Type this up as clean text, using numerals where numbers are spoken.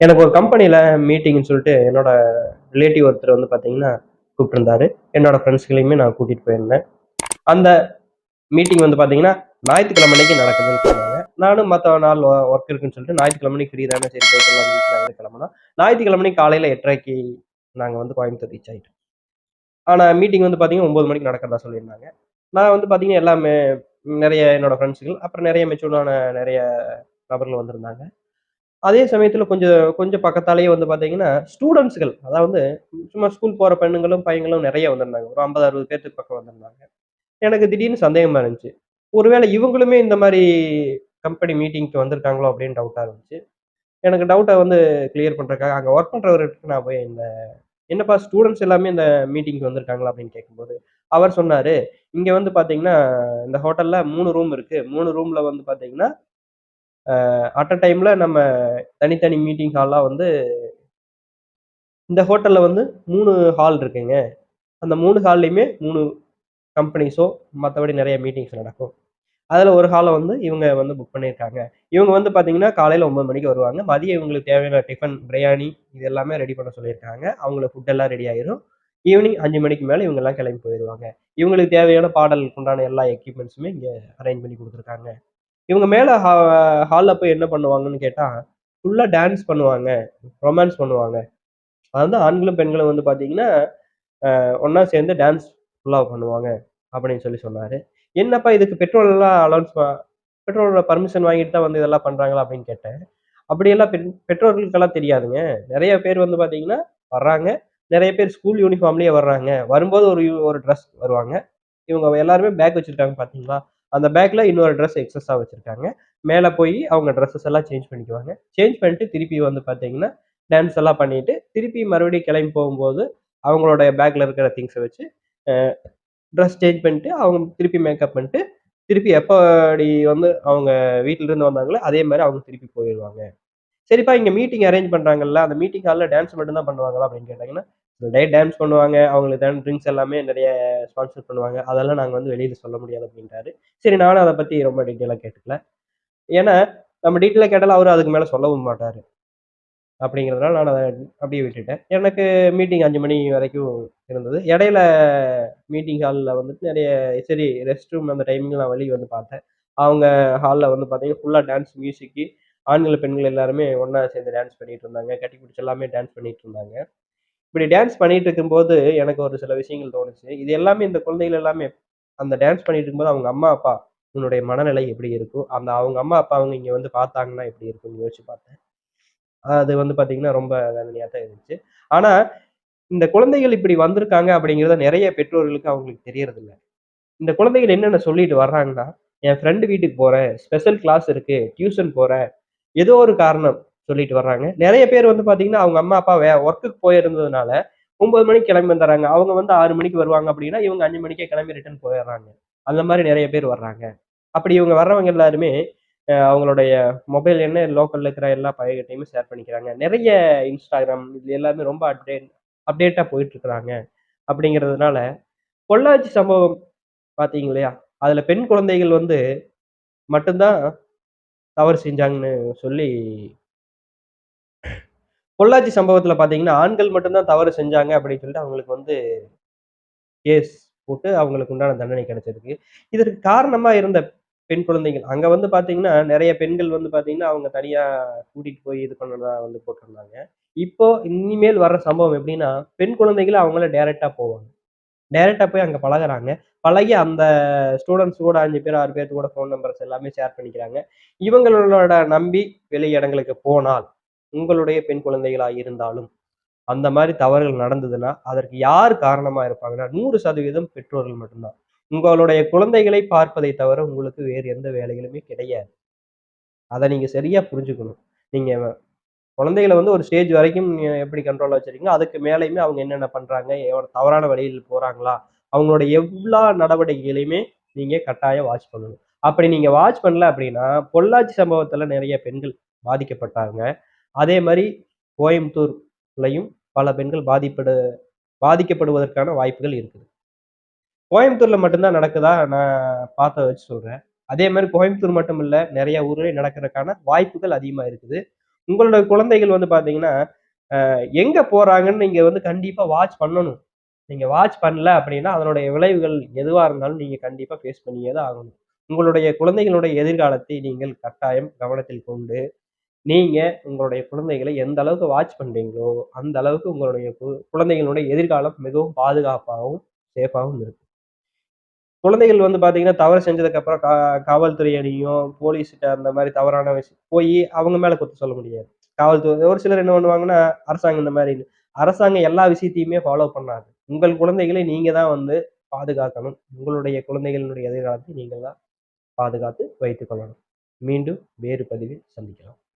எனக்கு ஒரு கம்பெனியில மீட்டிங்ன்னு சொல்லிட்டு என்னோட ரிலேட்டிவ் ஒருத்தர் வந்து பார்த்தீங்கன்னா கூப்பிட்டுருந்தாரு. என்னோட ஃப்ரெண்ட்ஸ்களையுமே நான் கூட்டிட்டு போயிருந்தேன். அந்த மீட்டிங் வந்து பார்த்தீங்கன்னா, ஞாயித்துக்கிழமை அன்னைக்கு நடக்குதுன்னு சொன்னாங்க. நானும் மத்த நாள் ஒர்க் இருக்குன்னு சொல்லிட்டு ஞாயித்துக்கிழமை அன்னைக்கு ஃப்ரீ தானே சரி போயிட்டு வரலாம்னு சொல்லிட்டு நாங்களும் கிளம்புனோம். ஞாயித்துக்கிழமை அன்னைக்கு காலையில 8:30க்கு நாங்க வந்து கோயம்புத்தூர் ரீச் ஆயிட்டோம். ஆனா மீட்டிங் வந்து பார்த்தீங்கன்னா 9 மணிக்கு நடக்கிறதா சொல்லியிருந்தாங்க. நான் வந்து பார்த்தீங்கன்னா எல்லாமே நெறைய என்னோட ஃப்ரெண்ட்ஸ்கள், அப்புறம் நெறைய மெச்சூர்டான நெறைய நபர்கள் வந்திருந்தாங்க. அதே சமயத்துல கொஞ்சம் கொஞ்சம் பக்கத்தாலேயே வந்து பார்த்தீங்கன்னா, ஸ்டூடண்ட்ஸ்கள் அதாவது சும்மா ஸ்கூல் போற பெண்ணுங்களும், பையங்களும் நெறைய வந்திருந்தாங்க. ஒரு 50, 60 பேத்துக்கு பக்கம் வந்திருந்தாங்க. எனக்கு திடீர்னு சந்தேகமா இருந்துச்சு. ஒருவேளை இவங்களுமே இந்த மாரி கம்பெனி மீட்டிங்க்கு வந்திருக்காங்களோ அப்படின்னு டவுட்டா இருந்துச்சு. எனக்கு டவுட்ட வந்து கிளியர் பண்றதுக்காக அங்க வொர்க் பண்றவர்கிட்ட நான் போய் "என்னப்பா ஸ்டூடண்ட்ஸ் எல்லாமே இந்த மீட்டிங்க்கு வந்திருக்காங்களா?" அப்படின்னு கேட்கும்போது, அவர் சொன்னாரு, "இங்க வந்து பார்த்தீங்கன்னா, இந்த ஹோட்டல்ல 3 ரூம் இருக்கு. 3 ரூம்ல வந்து பார்த்தீங்கன்னா, அட் அ டைம்ல நம்ம தனித்தனி மீட்டிங் ஹாலா வந்து இந்த ஹோட்டல்ல வந்து 3 ஹால் இருக்குங்க. அந்த 3 ஹால்லயுமே 3 கம்பெனிஸோ, மத்தபடி நெறைய மீட்டிங்ஸ் நடக்கும். அதுல ஒரு ஹால வந்து இவங்க வந்து புக் பண்ணியிருக்காங்க. இவங்க வந்து பார்த்தீங்கன்னா, காலையில 9 மணிக்கு வருவாங்க. மதியம் இவங்களுக்கு தேவையான டிஃபன், பிரியாணி இது எல்லாமே ரெடி பண்ண சொல்லியிருக்காங்க. அவங்களுக்கு ஃபுட் எல்லாம் ரெடி ஆயிரும். ஈவினிங் 5 மணிக்கு மேல இவங்கலாம் கிளம்பி போயிருவாங்க. இவங்களுக்கு தேவையான பாடலுக்கு உண்டான எல்லா எக்யூப்மென்ட்ஸுமே இங்க அரேஞ்ச் பண்ணி குடுத்துருக்காங்க. இவங்க மேல ஹால்ல போய் என்ன பண்ணுவாங்கன்னு கேட்டா, ஃபுல்லா டான்ஸ் பண்ணுவாங்க, ரொமான்ஸ் பண்ணுவாங்க. அதாவது ஆண்களும், பெண்களும் வந்து பார்த்தீங்கன்னா, ஒண்ணா சேர்ந்து டான்ஸ் ஃபுல்லா பண்ணுவாங்க அப்படின்னு சொன்னாரு. என்னப்பா இதுக்கு பெட்ரோல்லாம் பெட்ரோலோட பர்மிஷன் வாங்கிட்டு தான் வந்து இதெல்லாம் பண்றாங்களா அப்படின்னு கேட்டேன். அப்படியெல்லாம் பெற்றோர்களுக்கெல்லாம் தெரியாதுங்க. நெறைய பேர் வந்து பார்த்தீங்கன்னா வர்றாங்க. நெறைய பேர் ஸ்கூல் யூனிஃபார்ம்லயே வர்றாங்க. வரும்போது ஒரு ட்ரெஸ் வருவாங்க. இவங்க எல்லாருமே பேக் வச்சிருக்காங்க பார்த்தீங்களா? அந்த பேக்ல இன்னொரு ட்ரெஸ் எக்ஸஸ்ஸா வச்சிருக்காங்க. மேல போயி அவங்க ட்ரெஸஸ் எல்லாம் சேஞ்ச் பண்ணிக்குவாங்க. சேஞ்ச் பண்ணிட்டு திருப்பி வந்து பார்த்தீங்கன்னா, டான்ஸ் எல்லாம் பண்ணிட்டு, திருப்பி மறுபடியும் கிளம்பி போகும்போது, அவங்களோட பேக்ல இருக்கிற திங்ஸ வச்சு, அ ட்ரெஸ் சேஞ்ச் பண்ணிட்டு, அவங்க திருப்பி மேக்கப் பண்ணிட்டு, திருப்பி எப்படி வந்து அவங்க வீட்ல இருந்து வந்தாங்களோ, அதே மாரி அவங்க திருப்பி போயிருவாங்க. சரிப்பா இங்க மீட்டிங் அரேஞ்ச் பண்றாங்கல்ல, அந்த மீட்டிங் ஹால்ல டான்ஸ் மட்டும் தான் பண்ணுவாங்களா? அப்படின்னு கேட்டாங்கன்னா, சில டே டான்ஸ் பண்ணுவாங்க. அவங்களுக்கு தேவையான ட்ரிங்க்ஸ் எல்லாமே நெறைய ஸ்பான்சர் பண்ணுவாங்க. அதெல்லாம் நாங்க வந்து வெளியில சொல்ல முடியாது அப்படின்ட்டாரு. சரி நானும் அத பத்தி ரொம்ப டீட்டெயிலா கேட்டுக்கல. ஏன்னா, நம்ம டீட்டெயிலா கேட்டாலும் அவரு அதுக்கு மேல சொல்லவும் மாட்டாரு. அப்படிங்கிறதுனால நான் அத அப்படியே விட்டுட்டேன். எனக்கு மீட்டிங் 5 மணி வரைக்கும் இருந்தது. இடையில மீட்டிங் ஹால்ல வந்துட்டு நெறைய சரி ரெஸ்ட் ரூம் அந்த டைமிங்ல நான் வெளிய வந்து பார்த்தேன். அவங்க ஹால்ல வந்து பார்த்தீங்கன்னா, ஃபுல்லா டான்ஸ் மியூசிக்கு ஆண்கள், பெண்கள் எல்லாருமே ஒண்ணா சேர்ந்து டான்ஸ் பண்ணிட்டு இருந்தாங்க. கட்டி பிடிச்சு எல்லாமே டான்ஸ் பண்ணிட்டு இருந்தாங்க. இப்படி டான்ஸ் பண்ணிட்டு இருக்கும்போது, எனக்கு ஒரு சில விஷயங்கள் தோணுச்சு. இது எல்லாமே இந்த குழந்தைகள் எல்லாமே அந்த டான்ஸ் பண்ணிட்டு இருக்கும்போது அவங்க அம்மா, அப்பா னுடைய மனநிலை எப்படி இருக்கும்? அந்த அவங்க அம்மா, அப்பா அவங்க இங்க வந்து பார்த்தாங்கன்னா எப்படி இருக்கும்னு யோசிச்சு பார்த்தேன். அது வந்து பார்த்தீங்கன்னா, ரொம்ப வேதனையா தான் இருந்துச்சு. ஆனா, இந்த குழந்தைகள் இப்படி வந்திருக்காங்க அப்படிங்கிறத நெறைய பெற்றோர்களுக்கு அவங்களுக்கு தெரியறதில்ல. இந்த குழந்தைகள் என்னென்ன சொல்லிட்டு வர்றாங்கன்னா, என் ஃப்ரெண்ட் வீட்டுக்கு போறேன், ஸ்பெஷல் கிளாஸ் இருக்கு, டியூஷன் போறேன், ஏதோ ஒரு காரணம் சொல்லிட்டு வர்றாங்க. நெறைய பேர் வந்து பார்த்தீங்கன்னா, அவங்க அம்மா, அப்பா ஒர்க்குக்கு போயிருந்ததுனால 9 மணிக்கு கிளம்பி வந்துர்றாங்க. அவங்க வந்து 6 மணிக்கு வருவாங்க அப்படின்னா, இவங்க 5 மணிக்கே கிளம்பி ரிட்டர்ன் போயிர்றாங்க. அந்த மாரி நெறைய பேர் வர்றாங்க. அப்படி இவங்க வர்றவங்க எல்லாருமே அவங்களுடைய மொபைல் எண்ண லோக்கல்ல இருக்கிற எல்லா பையன்கிட்டயுமே ஷேர் பண்ணிக்கிறாங்க. நெறைய Instagram இது எல்லாமே ரொம்ப அப்டேட்டா போயிட்டு இருக்கிறாங்க. அப்படிங்கிறதுனால, பொள்ளாச்சி சம்பவம் பார்த்தீங்க இல்லையா? அதுல பெண் குழந்தைகள் வந்து மட்டும் தான் தவறு செஞ்சாங்கன்னு சொல்லி பொள்ளாச்சி சம்பவத்துல பார்த்தீங்கன்னா, ஆண்கள் மட்டும் தான் தவறு செஞ்சாங்க அப்படின்னு சொல்லிட்டு அவங்களுக்கு வந்து கேஸ் போட்டு அவங்களுக்கு உண்டான தண்டனை கிடைச்சிருக்கு. இதற்கு காரணமா இருந்த பெண் குழந்தைகள் அங்க வந்து பார்த்தீங்கன்னா, நெறைய பெண்கள் வந்து பார்த்தீங்கன்னா, அவங்க தனியா கூட்டிட்டு போய் இது பண்ணதா வந்து போட்டிருந்தாங்க. இப்போ இனிமேல் வர்ற சம்பவம் எப்படின்னா, பெண் குழந்தைகள அவங்களே டைரக்ட்டா போவாங்க. டைரக்ட்டா போய் அங்க பழகுறாங்க. பழகி அந்த ஸ்டூடண்ட்ஸ் கூட 5 பேர், 6 பேத்து கூட ஃபோன் நம்பர்ஸ் எல்லாமே ஷேர் பண்ணிக்கிறாங்க. இவங்களோட நம்பி வெளி இடங்களுக்கு போனால், உங்களுடைய பெண் குழந்தைகளா இருந்தாலும் அந்த மாரி தவறுகள் நடந்ததுன்னா, அதற்கு யார் காரணமா இருப்பாங்கன்னா, 100% பெற்றோர்கள் மட்டும் தான். உங்களுடைய குழந்தைகளை பார்ப்பதை தவிர உங்களுக்கு வேறு எந்த வேலைகளுமே கிடையாது. அத நீங்க சரியா புரிஞ்சுக்கணும். நீங்க குழந்தைகள வந்து ஒரு ஸ்டேஜ் வரைக்கும் நீங்க எப்படி கண்ட்ரோல்ல வச்சிருக்கீங்களோ, அதுக்கு மேலயுமே அவங்க என்னென்ன பண்றாங்க? தவறான வழியில் போறாங்களா? அவங்களோட எல்லா நடவடிக்கைகளையுமே நீங்க கட்டாயம் வாட்ச் பண்ணணும். அப்படி நீங்க வாட்ச் பண்ணல அப்படின்னா, பொள்ளாச்சி சம்பவத்துல நெறைய பெண்கள் பாதிக்கப்பட்டாங்க. அதே மாரி கோயம்புத்தூர்லயும் பல பெண்கள் பாதிக்கப்படுவதற்கான வாய்ப்புகள் இருக்குது. கோயம்புத்தூர்ல மட்டும் தான் நடக்குதா? நான் பார்த்தத வச்சு சொல்றேன். அதே மாரி கோயம்புத்தூர் மட்டும் இல்ல, நெறைய ஊர்ல நடக்கிறதுக்கான வாய்ப்புகள் அதிகமா இருக்குது. உங்களோட குழந்தைகள் வந்து பார்த்தீங்கன்னா, எங்க போறாங்கன்னு நீங்க வந்து கண்டிப்பா வாட்ச் பண்ணணும். நீங்க வாட்ச் பண்ணல அப்படின்னா, அதனுடைய விளைவுகள் எதுவா இருந்தாலும் நீங்க கண்டிப்பா ஃபேஸ் பண்ணியே தான் ஆகணும். உங்களுடைய குழந்தைகளுடைய எதிர்காலத்தை நீங்கள் கட்டாயம் கவனத்தில் கொண்டு, நீங்க உங்களுடைய குழந்தைகளை எந்த அளவுக்கு வாட்ச் பண்றீங்களோ, அந்த அளவுக்கு உங்களுடைய குழந்தைகளுடைய எதிர்காலம் மிகவும் பாதுகாப்பாகவும், சேஃபாவும் இருக்கும். குழந்தைகள் வந்து பார்த்தீங்கன்னா, தவறு செஞ்சதுக்கு அப்புறம் காவல்துறையினயும், போலீஸ்ட்ட அந்த மாரி தவறான போயி அவங்க மேல குத்தம் சொல்ல முடியாது. காவல்துறை ஒரு சிலர் என்ன பண்ணுவாங்கன்னா, அரசாங்கம் இந்த மாரி அரசாங்கம் எல்லா விஷயத்தையுமே ஃபாலோ பண்ணாது. உங்கள் குழந்தைகளை நீங்க தான் வந்து பாதுகாக்கணும். உங்களுடைய குழந்தைகளினுடைய எதிர்காலத்தை நீங்கள் தான் பாதுகாத்து வைத்துக் கொள்ளணும். மீண்டும் வேறு பதிவில் சந்திக்கலாம்.